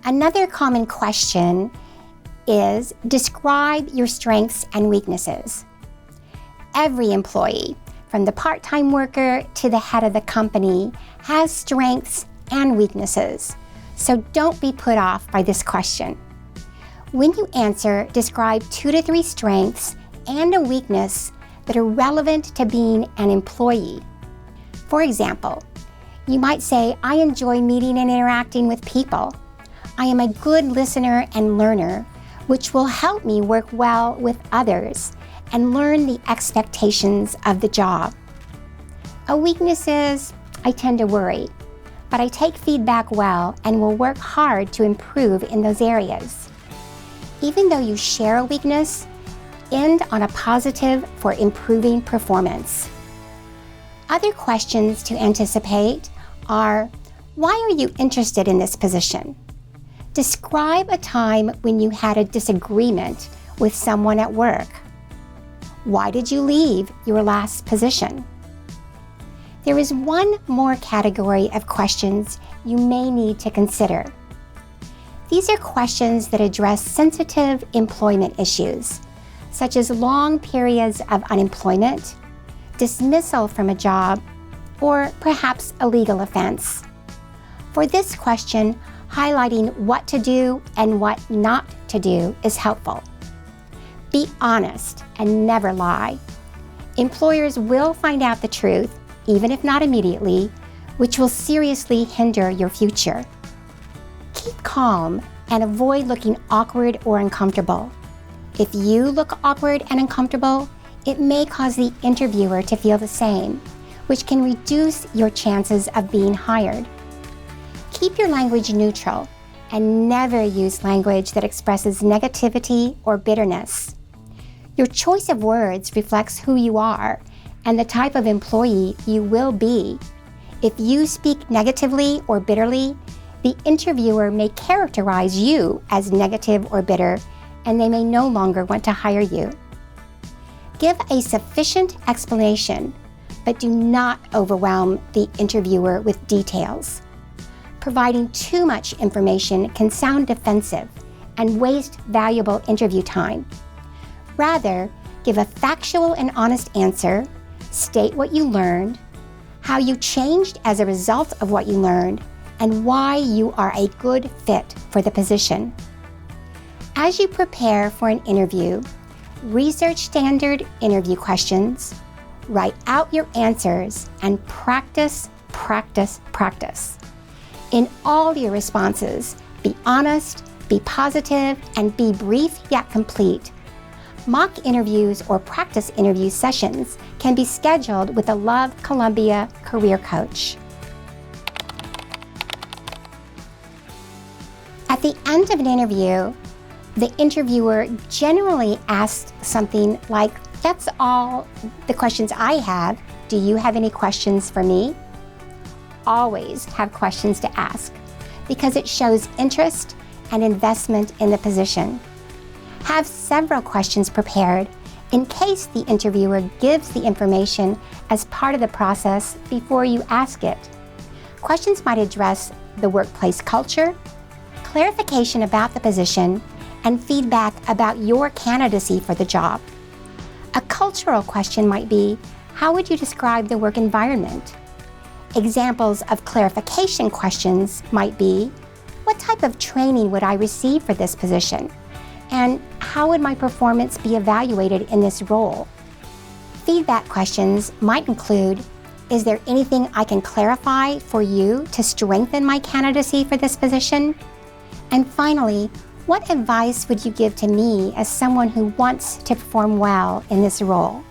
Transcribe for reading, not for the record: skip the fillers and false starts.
Another common question is describe your strengths and weaknesses. Every employee, from the part-time worker to the head of the company, has strengths and weaknesses, so don't be put off by this question. When you answer, describe 2 to 3 strengths and a weakness that are relevant to being an employee. For example, you might say, I enjoy meeting and interacting with people. I am a good listener and learner, which will help me work well with others and learn the expectations of the job. A weakness is, I tend to worry, but I take feedback well and will work hard to improve in those areas. Even though you share a weakness, end on a positive for improving performance. Other questions to anticipate are, why are you interested in this position? Describe a time when you had a disagreement with someone at work. Why did you leave your last position? There is one more category of questions you may need to consider. These are questions that address sensitive employment issues, such as long periods of unemployment, dismissal from a job, or perhaps a legal offense. For this question, highlighting what to do and what not to do is helpful. Be honest and never lie. Employers will find out the truth, even if not immediately, which will seriously hinder your future. Keep calm and avoid looking awkward or uncomfortable. If you look awkward and uncomfortable, it may cause the interviewer to feel the same, which can reduce your chances of being hired. Keep your language neutral and never use language that expresses negativity or bitterness. Your choice of words reflects who you are and the type of employee you will be. If you speak negatively or bitterly, the interviewer may characterize you as negative or bitter, and they may no longer want to hire you. Give a sufficient explanation, but do not overwhelm the interviewer with details. Providing too much information can sound defensive and waste valuable interview time. Rather, give a factual and honest answer, state what you learned, how you changed as a result of what you learned, and why you are a good fit for the position. As you prepare for an interview, research standard interview questions, write out your answers, and practice, practice, practice. In all your responses, be honest, be positive, and be brief yet complete. Mock interviews or practice interview sessions can be scheduled with a Love Columbia career coach. At the end of an interview, the interviewer generally asks something like, that's all the questions I have. Do you have any questions for me? Always have questions to ask because it shows interest and investment in the position. Have several questions prepared in case the interviewer gives the information as part of the process before you ask it. Questions might address the workplace culture, clarification about the position, and feedback about your candidacy for the job. A cultural question might be, how would you describe the work environment? Examples of clarification questions might be, what type of training would I receive for this position? And how would my performance be evaluated in this role? Feedback questions might include, is there anything I can clarify for you to strengthen my candidacy for this position? And finally, what advice would you give to me as someone who wants to perform well in this role?